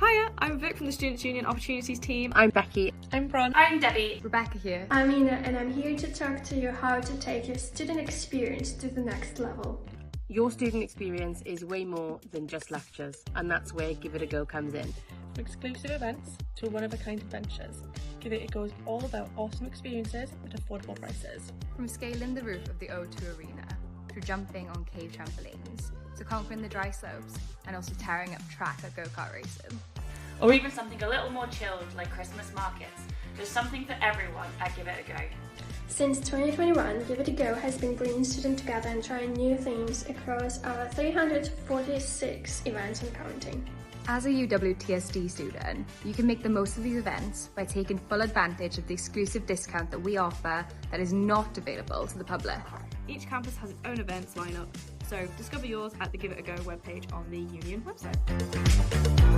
Hiya, I'm Vic from the Students' Union Opportunities team. I'm Becky. I'm Bron. I'm Debbie. Rebecca here. I'm Ina, and I'm here to talk to you how to take your student experience to the next level. Your student experience is way more than just lectures, and that's where Give It A Go comes in. From exclusive events to one-of-a-kind adventures, Give It A Go is all about awesome experiences at affordable prices. From scaling the roof of the O2 Arena, through jumping on cave trampolines, to conquering the dry slopes, and also tearing up track at go-kart racing. Or even something a little more chilled like Christmas markets. There's something for everyone at Give It A Go. Since 2021, Give It A Go has been bringing students together and trying new themes across our 346 events and counting. As a UWTSD student, you can make the most of these events by taking full advantage of the exclusive discount that we offer that is not available to the public. Each campus has its own events lineup, so discover yours at the Give It A Go webpage on the Union website.